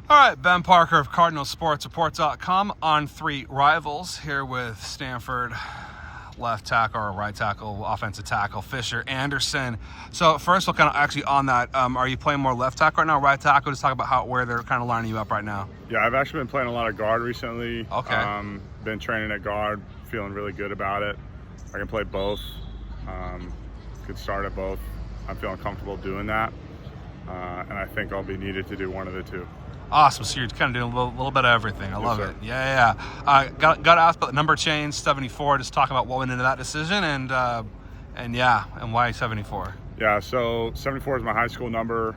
All right, Ben Parker of CardinalSportsReport.com on Three Rivals here with Stanford left tackle or right tackle, offensive tackle, Fisher Anderson. So first, we'll kind of actually on that, are you playing more left tackle right now, right tackle? Just talk about where they're kind of lining you up right now. Yeah, I've actually been playing a lot of guard recently. Okay. Been training at guard, feeling really good about it. I can play both. Could start at both. I'm feeling comfortable doing that. And I think I'll be needed to do one of the two. Awesome. So you're kind of doing a little bit of everything. I love sir. it. Yeah. Got to ask about the number change, 74. Just talk about what went into that decision and why 74. Yeah, so 74 is my high school number.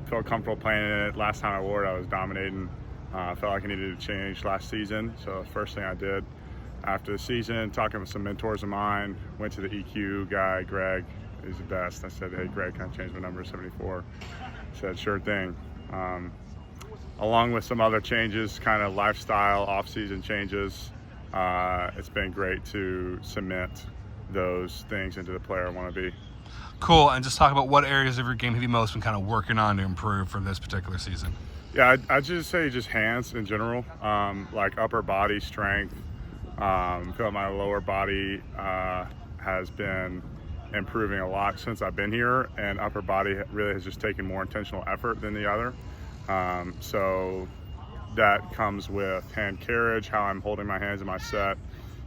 Felt comfortable playing in it. Last time I wore it, I was dominating. Felt like I needed to change last season. So first thing I did after the season, talking with some mentors of mine, went to the EQ guy, Greg. He's the best. I said, hey, Greg, can I change my number to 74? He said, sure thing. Along with some other changes, kind of lifestyle, off-season changes, it's been great to cement those things into the player I want to be. Cool. And just talk about what areas of your game have you most been kind of working on to improve for this particular season? Yeah, I'd just say just hands in general, like upper body strength. I feel my lower body has been improving a lot since I've been here, and upper body really has just taken more intentional effort than the other. So that comes with hand carriage, how I'm holding my hands in my set.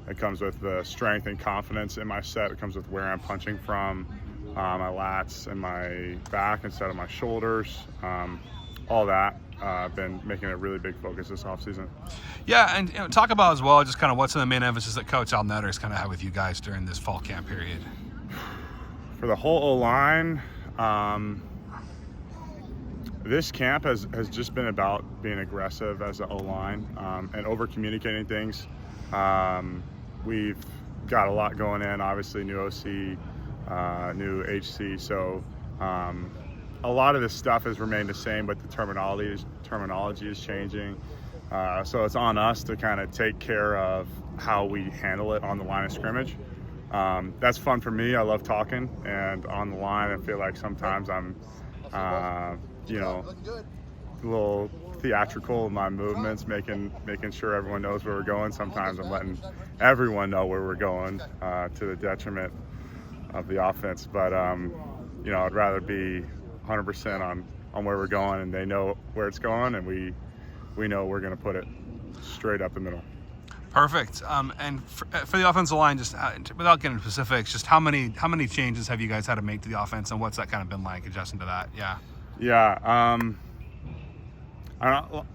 It comes with the strength and confidence in my set. It comes with where I'm punching from, my lats and my back instead of my shoulders. All that. I've been making a really big focus this offseason. Yeah, and talk about as well just kind of what's the main emphasis that Coach Alnetter has kind of had with you guys during this fall camp period. For the whole O-line, this camp has just been about being aggressive as an O-line and over-communicating things. We've got a lot going in, obviously new OC, new HC, so a lot of this stuff has remained the same, but the terminology is changing. So it's on us to kind of take care of how we handle it on the line of scrimmage. That's fun for me. I love talking, and on the line I feel like sometimes I'm a little theatrical in my movements, making sure everyone knows where we're going. Sometimes I'm letting everyone know where we're going to the detriment of the offense. But I'd rather be 100% on where we're going, and they know where it's going, and we know we're going to put it straight up the middle. Perfect. And for the offensive line, just without getting into specifics, just how many changes have you guys had to make to the offense, and what's that kind of been like adjusting to that? Yeah.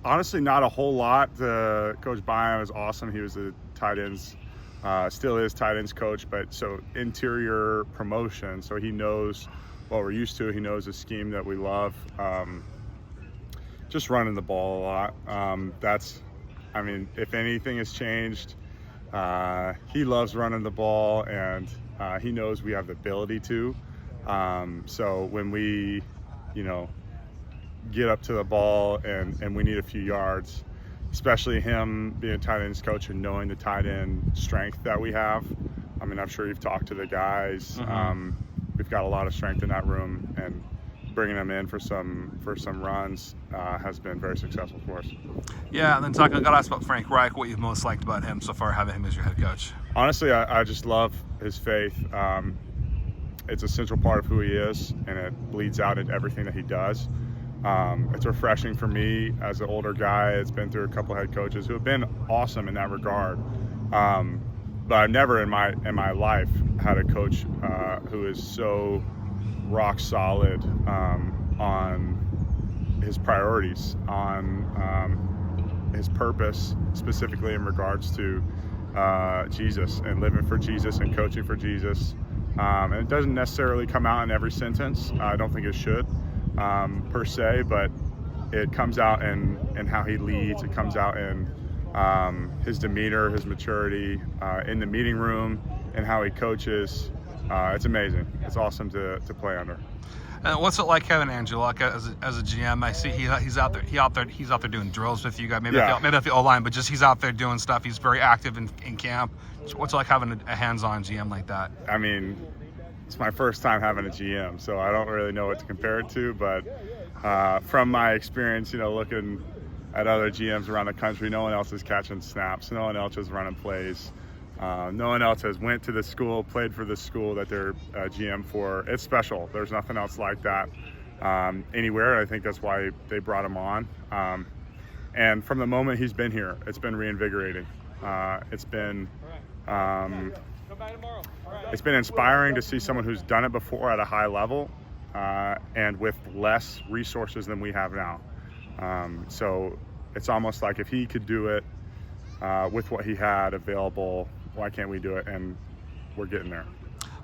Honestly, not a whole lot. Coach Byam is awesome. He was the tight ends, still is tight ends coach, but so interior promotion. So he knows what we're used to. He knows the scheme that we love. Just running the ball a lot. If anything has changed, he loves running the ball, and he knows we have the ability to. So when we, get up to the ball and we need a few yards, especially him being a tight ends coach and knowing the tight end strength that we have. I'm sure you've talked to the guys. Mm-hmm. We've got a lot of strength in that room, and bringing them in for some runs has been very successful for us. Yeah, and then I got to ask about Frank Reich, what you've most liked about him so far, having him as your head coach. Honestly, I just love his faith. It's a central part of who he is, and it bleeds out in everything that he does. It's refreshing for me as an older guy. It's been through a couple head coaches who have been awesome in that regard. But I've never in my life had a coach who is so rock solid on his priorities, on his purpose, specifically in regards to Jesus and living for Jesus and coaching for Jesus. And it doesn't necessarily come out in every sentence. I don't think it should per se, but it comes out in how he leads. It comes out in his demeanor, his maturity in the meeting room, and how he coaches. It's amazing. It's awesome to play under. And what's it like having Angelica as a GM? I see he's out there doing drills with you guys. Maybe not the O-line, but just he's out there doing stuff. He's very active in camp. What's it like having a hands-on GM like that? It's my first time having a GM, so I don't really know what to compare it to. But from my experience, looking at other GMs around the country. No one else is catching snaps. No one else is running plays. No one else has went to the school, played for the school that they're GM for. It's special. There's nothing else like that anywhere. I think that's why they brought him on. And from the moment he's been here, it's been reinvigorating. It's been inspiring to see someone who's done it before at a high level and with less resources than we have now. So it's almost like if he could do it with what he had available, why can't we do it? And we're getting there.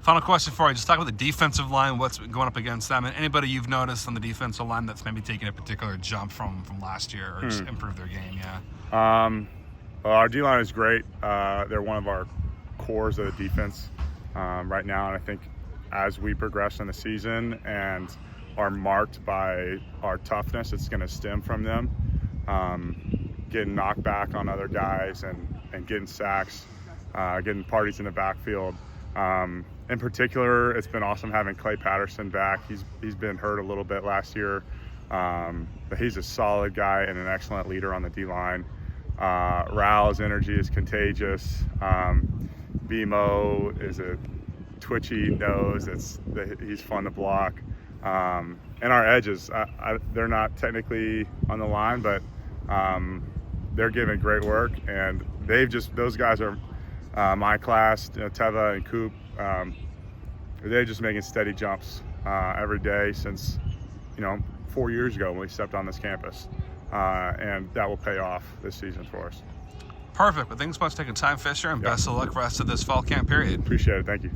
Final question for you. Just talk about the defensive line, what's going up against them, and anybody you've noticed on the defensive line that's maybe taking a particular jump from last year or just improved their game, Well, our D-line is great. They're one of our cores of the defense right now, and I think as we progress in the season and are marked by our toughness, it's going to stem from them getting knocked back on other guys and getting sacks, getting parties in the backfield. In particular, it's been awesome having Clay Patterson back. He's been hurt a little bit last year, but he's a solid guy and an excellent leader on the D-line. Raul's energy is contagious. BMO is a twitchy nose. He's fun to block. And our edges, they're not technically on the line, but they're giving great work. And those guys are my class, Teva and Coop. They're just making steady jumps every day since 4 years ago when we stepped on this campus, and that will pay off this season for us. Perfect. Well, thanks so much for taking time, Fisher, and best of luck rest of this fall camp period. Appreciate it. Thank you.